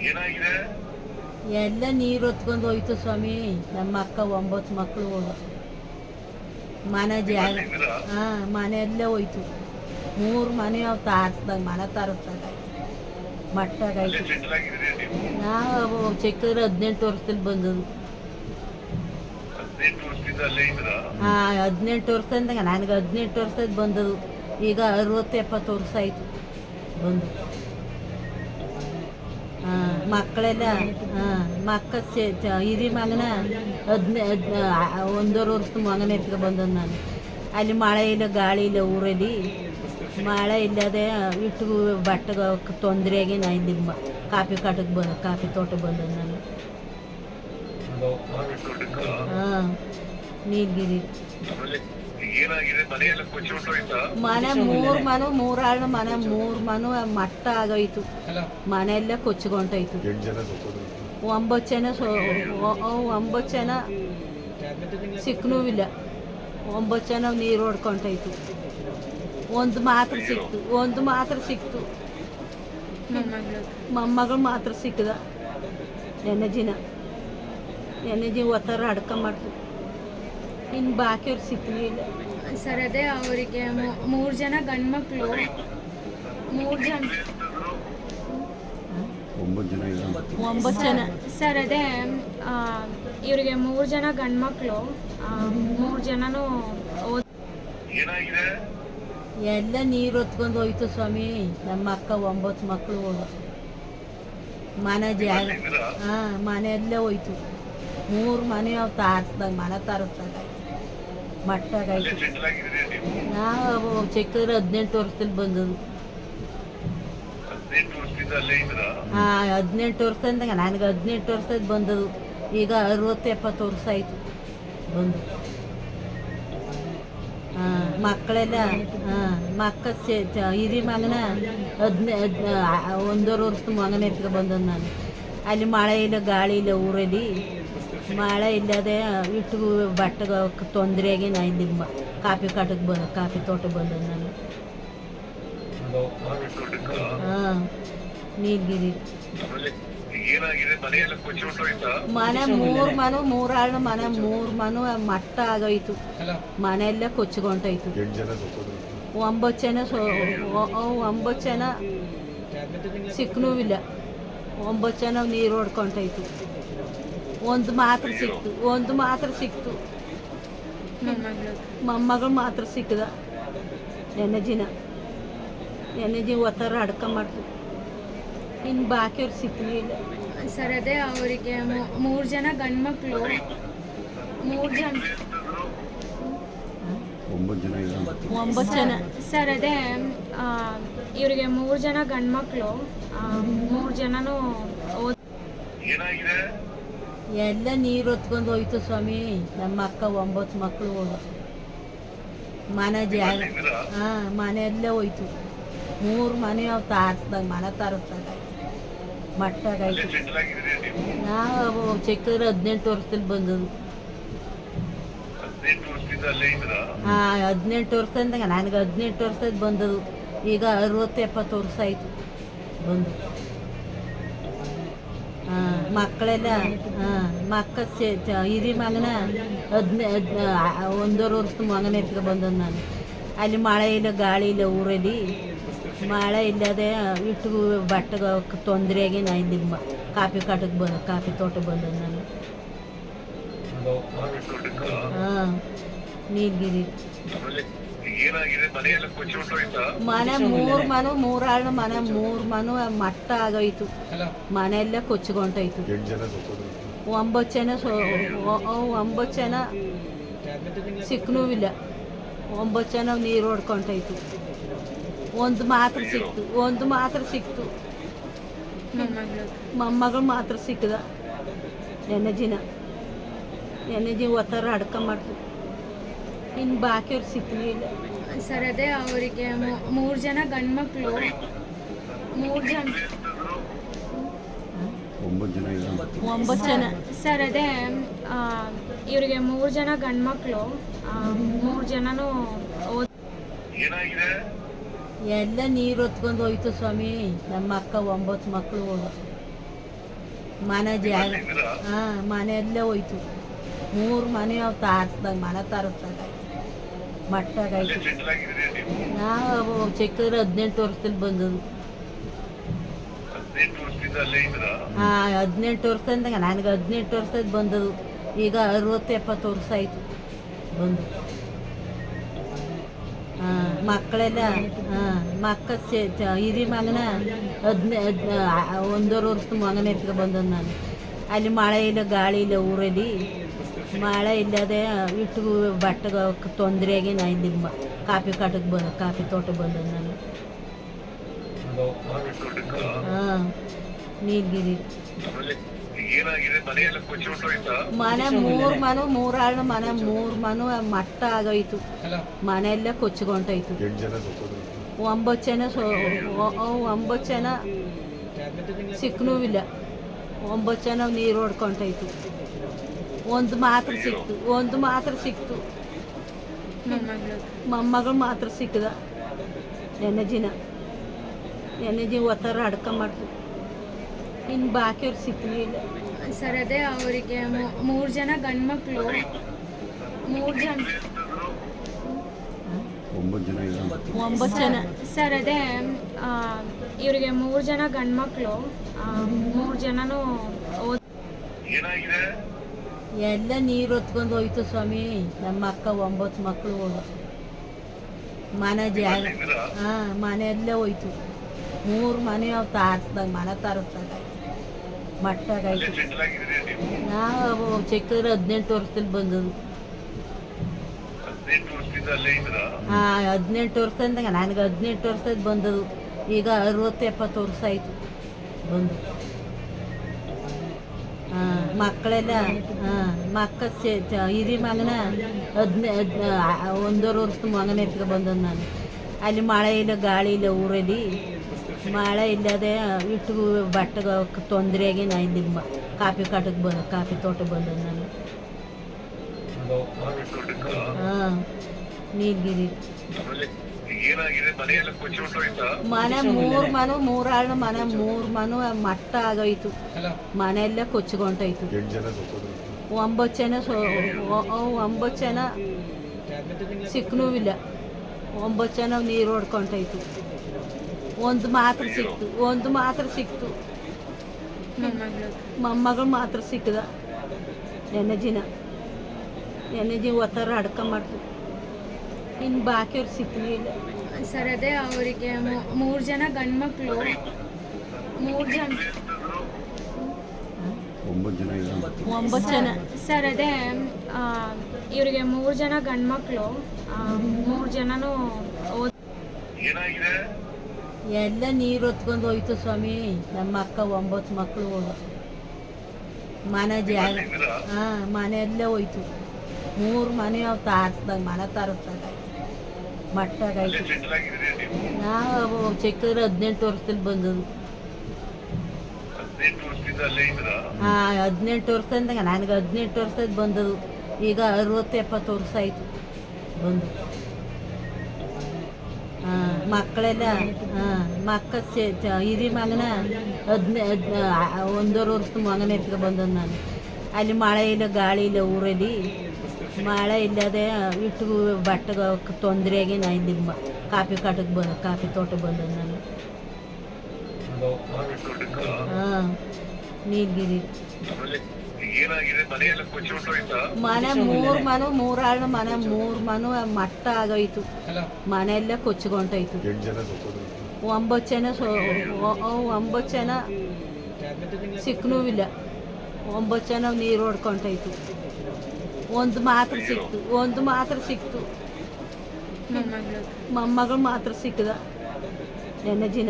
ಏನಾಗಿದೆ? ಎಲ್ಲ ನೀರು ಹೊತ್ಕೊಂಡು ಹೋಯ್ತು ಸ್ವಾಮಿ. ನಮ್ಮ ಅಕ್ಕ 9 ಮಕ್ಕಳು ಮನೆ ಜಾಗ ಮನೆ ಎಲ್ಲ ಹೋಯ್ತು. 3 ಮನೆ ಅವು ತಾರಿಸ್ದಾಗ ಮನೆ ತಾರಿಸ್ದಾಗ ಮಟ್ಟಾಗಾಯ್ತು. ನಾವು ಚಿಕ್ಕದ್ರೆ 18 ವರ್ಷದಲ್ಲಿ ಬಂದದು. 18 ವರ್ಷದಿಂದ ನನಗೆ 18 ವರ್ಷದ ಬಂದದು. ಈಗ 60-70 ವರ್ಷ ಆಯಿತು ಬಂದು. ಮಕ್ಕಳೆಲ್ಲ ಮಕ್ಕ ಹಿರಿ ಮಗನ 1.5 ವರ್ಷದ ಮಗನ ಎತ್ಕೊ ಬಂದದ್ದು ನಾನು. ಅಲ್ಲಿ ಮಳೆ ಇಲ್ಲ ಗಾಳಿ ಇಲ್ಲ ಊರಲ್ಲಿ. ಮಳೆ ಇಲ್ಲದೆ ಇಟ್ಟು ಬಟ್ಟೆಗೆ ತೊಂದರೆಯಾಗಿ ನಾನು ಇಲ್ಲಿ ಕಾಫಿ ತೋಟಕ್ಕೆ ಬಂದದ್ದು ನಾನು. ನೀಲಗಿರಿ ಮನೆ 3 ಆಳು ಮನೆ 3 ಮನೆ ಮಟ್ಟ ಆಗೋಯ್ತು. ಮನೆಯೆಲ್ಲ ಕೊಚ್ಚಿಕೊಂಡೋಯ್ತು. 9 ಜನ 9 ಜನ ಸಿಕ್ಕನೂ ಇಲ್ಲ. 9 ಜನ ನೀರು ಹೊಡ್ಕೊಂಡೋಯ್ತು. ಒಂದು ಮಾತ್ರ ಸಿಕ್ತು. ಮೊಮ್ಮಗಳು ಮಾತ್ರ ಸಿಕ್ಕದ. ಎಣ್ಣೆ ಒತ್ತರ ಮಾಡ್ತು. ಇನ್ನು ಬಾಕಿಯವ್ರು ಸಿಕ್ಕಲೇ ಇಲ್ಲ ಸರ್. ಅದೇ ಅವರಿಗೆ 3 ಜನ ಗಂಡ್ಮಕ್ಳು, 9 ಜನ ಸರ್. ಅದೇ ಇವರಿಗೆ 3 ಜನ ಗಂಡ್ಮಕ್ಳು, 3 ಜನನು ಎಲ್ಲ ನೀರು ಹೊತ್ಕೊಂಡು ಹೋಯ್ತು ಸ್ವಾಮಿ. ನಮ್ಮ ಅಕ್ಕ 9 ಮಕ್ಕಳು ಮನೆ ಜಾಗ ಮನೆ ಎಲ್ಲ ಹೋಯ್ತು. 3 ಮನೆ ಅವು ತಾರಿಸ್ದಾಗ ಮನೆ ತಾರಿಸ್ದಾಗ ಮಟ್ಟಾಗಾಯ್ತು. ನಾವು ಚಿಕ್ಕದ್ರೆ 18 ವರ್ಷದಲ್ಲಿ ಬಂದದು. 18 ವರ್ಷದಿಂದ ನನಗೆ 18 ವರ್ಷದ ಬಂದದು. ಈಗ 60-70 ವರ್ಷ ಆಯಿತು ಬಂದು. ಮಕ್ಕಳೆಲ್ಲ ಮಕ್ಕ ಹಿರಿ ಮಗನ 1.5 ವರ್ಷದ ಮಗನ ಎತ್ಕೊ ಬಂದದ್ದು ನಾನು. ಅಲ್ಲಿ ಮಳೆ ಇಲ್ಲ ಗಾಳಿ ಇಲ್ಲ ಊರಲ್ಲಿ. ಮಳೆ ಇಲ್ಲದೆ ಇಟ್ಟು ಬಟ್ಟೆಗೆ ತೊಂದರೆಯಾಗಿ ನಾನು ಇಲ್ಲಿ ಕಾಫಿ ತೋಟಕ್ಕೆ ಬಂದದ್ದು ನಾನು. ನೀಲಗಿರಿ ಮನೆ 3 ಆಳು ಮನೆ 3 ಮನೆ ಮಟ್ಟ ಆಗೋಯ್ತು. ಮನೆಯೆಲ್ಲ ಕೊಚ್ಚಿಕೊಂಡೋಯ್ತು. 9 ಜನ ಸಿಕ್ಕನೂ ಇಲ್ಲ. 9 ಜನ ನೀರು ಹೊಡ್ಕೊಂಡೋಯ್ತು. ಒಂದು ಮಾತ್ರ ಸಿಕ್ತು. ಮೊಮ್ಮಗಳು ಮಾತ್ರ ಸಿಕ್ಕದ. ಎಣ್ಣೆ ಒತ್ತರ ಮಾಡ್ತು. ಇನ್ನು ಬಾಕಿಯವ್ರು ಸಿಕ್ಕಲೇ ಇಲ್ಲ ಸರ್. ಅದೇ ಅವರಿಗೆ 3 ಜನ ಗಂಡ್ಮಕ್ಳು, 9 ಜನ ಸರ್. ಅದೇ ಇವರಿಗೆ 3 ಜನ ಗಂಡ್ಮಕ್ಳು, 3 ಜನನು ಎಲ್ಲ ನೀರು ಹೊತ್ಕೊಂಡು ಹೋಯ್ತು ಸ್ವಾಮಿ. ನಮ್ಮ ಅಕ್ಕ 9 ಮಕ್ಕಳು ಮನೆ ಜಾಗ ಮನೆ ಎಲ್ಲ ಹೋಯ್ತು. 3 ಮನೆ ಅವು ತಾರಿಸ್ದಾಗ ಮನೆ ತಾರಿಸ್ದಾಗ ಮಟ್ಟಾಗಾಯ್ತು. ನಾವು ಚಿಕ್ಕದ್ರೆ 18 ವರ್ಷದಲ್ಲಿ ಬಂದದು. 18 ವರ್ಷದಿಂದ ನನಗೆ 18 ವರ್ಷದ ಬಂದದು. ಈಗ 60-70 ವರ್ಷ ಆಯಿತು ಬಂದು. ಮಕ್ಕಳೆಲ್ಲ ಮಕ್ಕ ಹಿರಿ ಮಗನ 1.5 ವರ್ಷದ ಮಗನ ಎತ್ಕೊ ಬಂದದ್ದು ನಾನು. ಅಲ್ಲಿ ಮಳೆ ಇಲ್ಲ ಗಾಳಿ ಇಲ್ಲ ಊರಲ್ಲಿ. ಮಳೆ ಇಲ್ಲದೆ ಇಟ್ಟು ಬಟ್ಟೆಗೆ ತೊಂದರೆಯಾಗಿ ನಾನು ಇಲ್ಲಿ ಕಾಫಿ ತೋಟಕ್ಕೆ ಬಂದದ್ದು ನಾನು. ನೀಲಗಿರಿ ಮನೆ 3 ಆಳು ಮನೆ 3 ಮನೆ ಮಟ್ಟ ಆಗೋಯ್ತು. ಮನೆಯೆಲ್ಲ ಕೊಚ್ಚಿಕೊಂಡೋಯ್ತು. 9 ಜನ ಸಿಕ್ಕನೂ ಇಲ್ಲ. 9 ಜನ ನೀರು ಹೊಡ್ಕೊಂಡೋಯ್ತು. ಒಂದು ಮಾತ್ರ ಸಿಕ್ತು. ಮೊಮ್ಮಗಳು ಮಾತ್ರ ಸಿಕ್ಕದ. ಎಣ್ಣೆ ಒತ್ತರ ಮಾಡ್ತು. ಇನ್ನು ಬಾಕಿಯವ್ರು ಸಿಕ್ಕಲೇ ಇಲ್ಲ ಸರ್. ಅದೇ ಅವರಿಗೆ 3 ಜನ ಗಂಡ್ಮಕ್ಳು, 9 ಜನ ಸರ್. ಅದೇ ಇವರಿಗೆ 3 ಜನ ಗಂಡ್ಮಕ್ಳು, 3 ಜನನು ಎಲ್ಲ ನೀರು ಹೊತ್ಕೊಂಡು ಹೋಯ್ತು ಸ್ವಾಮಿ. ನಮ್ಮ ಅಕ್ಕ 9 ಮಕ್ಕಳು ಮನೆ ಜಾಗ ಮನೆ ಎಲ್ಲ ಹೋಯ್ತು. 3 ಮನೆ ಅವು ತಾರಿಸ್ದಾಗ ಮನೆ ತಾರಿಸ್ದಾಗ ಮಟ್ಟಾಗಾಯ್ತು. ನಾವು ಚಿಕ್ಕದ್ರೆ 18 ವರ್ಷದಲ್ಲಿ ಬಂದದು. 18 ವರ್ಷದಿಂದ ನನಗೆ 18 ವರ್ಷದ ಬಂದದು. ಈಗ 60-70 ವರ್ಷ ಆಯಿತು ಬಂದು. ಮಕ್ಕಳೆಲ್ಲ ಹಿರಿ ಮಗನ 1.5 ವರ್ಷದ ಮಗನ ಎತ್ಕೊ ಬಂದದ್ದು ನಾನು. ಅಲ್ಲಿ ಮಳೆ ಇಲ್ಲ ಗಾಳಿ ಇಲ್ಲ ಊರಲ್ಲಿ. ಮಳೆ ಇಲ್ಲದೆ ಇಟ್ಟು ಬಟ್ಟೆಗೆ ತೊಂದರೆಯಾಗಿ ನಾ ಇಲ್ಲಿ ಕಾಫಿ ತೋಟಕ್ಕೆ ಬಂದದ್ದು ನಾನು. ನೀಲಗಿರಿ ಮನೆ 3 ಆಳು ಮನೆ 3 ಮನೆ ಮಟ್ಟ ಆಗೋಯ್ತು. ಮನೆಯೆಲ್ಲ ಕೊಚ್ಚಿಕೊಂಡೋಯ್ತು. 9 ಜನ ಸಿಕ್ಕನೂ ಇಲ್ಲ. 9 ಜನ ನೀರು ಹೊಡ್ಕೊಂಡೋಯ್ತು. ಒಂದು ಮಾತ್ರ ಸಿಕ್ತು ಮೊಮ್ಮಗಳು ಮಾತ್ರ ಸಿಕ್ಕದ. ನೆನ್ನೆ ದಿನ ಒತ್ತರ ಅಡ್ಕೊಂಬಾರ್ದು. ಇನ್ನು ಬಾಕಿಯವ್ರು ಸಿಕ್ಕಲೇ ಇಲ್ಲ ಸರ್. ಅದೇ ಅವರಿಗೆ 3 ಜನ ಗಂಡ್ಮಕ್ಳು, 9 ಜನ ಸರ್. ಅದೇ ಇವರಿಗೆ 3 ಜನ ಗಂಡ್ಮಕ್ಳು, 3 ಜನನೂ ಎಲ್ಲ ನೀರು ಹೊತ್ಕೊಂಡು ಹೋಯ್ತು ಸ್ವಾಮಿ. ನಮ್ಮ ಅಕ್ಕ 9 ಮಕ್ಕಳು ಮನೆ ಜಾಗ ಮನೆ ಎಲ್ಲ ಹೋಯ್ತು. 3 ಮನೆ ಅವು ತಾರಿಸ್ದಾಗ ಮನೆ ತಾರಿಸ್ದಾಗ ಮಟ್ಟಾಗಾಯ್ತು. ನಾವು ಚಿಕ್ಕದ್ರೆ 18 ವರ್ಷದಲ್ಲಿ ಬಂದದು. 18 ವರ್ಷದಿಂದ ನನಗೆ 18 ವರ್ಷದ ಬಂದದು. ಈಗ 60-70 ವರ್ಷ ಆಯಿತು ಬಂದು. ಮಕ್ಕಳೆಲ್ಲ ಹಿರಿ ಮಗನ 1.5 ವರ್ಷದ ಮಗನ ಎತ್ಕೊ ಬಂದದ್ದು ನಾನು. ಅಲ್ಲಿ ಮಳೆ ಇಲ್ಲ ಗಾಳಿ ಇಲ್ಲ ಊರಲ್ಲಿ. ಮಳೆ ಇಲ್ಲದೆ ಇಟ್ಟು ಬಟ್ಟೆಗೆ ತೊಂದರೆಯಾಗಿ ನಾ ಇಲ್ಲಿ ಕಾಫಿ ತೋಟಕ್ಕೆ ಬಂದದ್ದು ನಾನು. ನೀಲಗಿರಿ ಮನೆ 3 ಆಳು ಮನೆ 3 ಮನೆ ಮಟ್ಟ ಆಗೋಯ್ತು. ಮನೆಯೆಲ್ಲ ಕೊಚ್ಚಿಕೊಂಡೋಯ್ತು. 9 ಜನ ಸಿಕ್ಕನೂ ಇಲ್ಲ. 9 ಜನ ನೀರು ಹೊಡ್ಕೊಂಡೋಯ್ತು. ಒಂದು ಮಾತ್ರ ಸಿಕ್ತು ಮೊಮ್ಮಗಳು ಮಾತ್ರ ಸಿಕ್ಕದ. ನೆನ್ನೆ ದಿನ ಒತ್ತರ ಅಡ್ಕೊಂಬಾರ್ದು. ಇನ್ನು ಬಾಕಿಯವ್ರು ಸಿಕ್ಕಲೇ ಇಲ್ಲ ಸರ್. ಅದೇ ಅವರಿಗೆ 3 ಜನ ಗಂಡ್ಮಕ್ಳು, 9 ಜನ ಸರ್. ಅದೇ ಇವರಿಗೆ 3 ಜನ ಗಂಡ್ಮಕ್ಳು, 3 ಜನನೂ ಎಲ್ಲ ನೀರು ಹೊತ್ಕೊಂಡು ಹೋಯ್ತು ಸ್ವಾಮಿ. ನಮ್ಮ ಅಕ್ಕ 9 ಮಕ್ಕಳು ಮನೆ ಜಾಗ ಮನೆ ಎಲ್ಲ ಹೋಯ್ತು. 3 ಮನೆ ಅವು ತಾರಿಸ್ದಾಗ ಮನೆ ತಾರಿಸ್ದಾಗ ಮಟ್ಟಾಗಾಯ್ತು. ನಾವು ಚಿಕ್ಕದ್ರೆ 18 ವರ್ಷದಲ್ಲಿ ಬಂದದು. 18 ವರ್ಷದಿಂದ ನನಗೆ 18 ವರ್ಷದ ಬಂದದು. ಈಗ 60-70 ವರ್ಷ ಆಯಿತು ಬಂದು. ಮಕ್ಕಳೆಲ್ಲ ಹಿರಿ ಮಗನ 1.5 ವರ್ಷದ ಮಗನ ಎತ್ಕೊ ಬಂದದ್ದು ನಾನು. ಅಲ್ಲಿ ಮಳೆ ಇಲ್ಲ ಗಾಳಿ ಇಲ್ಲ ಊರಲ್ಲಿ. ಮಳೆ ಇಲ್ಲದೆ ಇಟ್ಟು ಬಟ್ಟೆಗೆ ತೊಂದರೆಯಾಗಿ ನಾ ಇಲ್ಲಿ ಕಾಫಿ ತೋಟಕ್ಕೆ ಬಂದದ್ದು ನಾನು. ನೀಲಗಿರಿ ಮನೆ 3 ಆಳು ಮನೆ 3 ಮನೆ ಮಟ್ಟ ಆಗೋಯ್ತು. ಮನೆಯೆಲ್ಲ ಕೊಚ್ಚಿಕೊಂಡೋಯ್ತು. 9 ಜನ ಸಿಕ್ಕನೂ ಇಲ್ಲ. 9 ಜನ ನೀರು ಹೊಡ್ಕೊಂಡೋಯ್ತು. ಒಂದು ಮಾತ್ರ ಸಿಕ್ತು ಮೊಮ್ಮಗಳು ಮಾತ್ರ ಸಿಕ್ಕದ. ನೆನ್ನೆ ದಿನ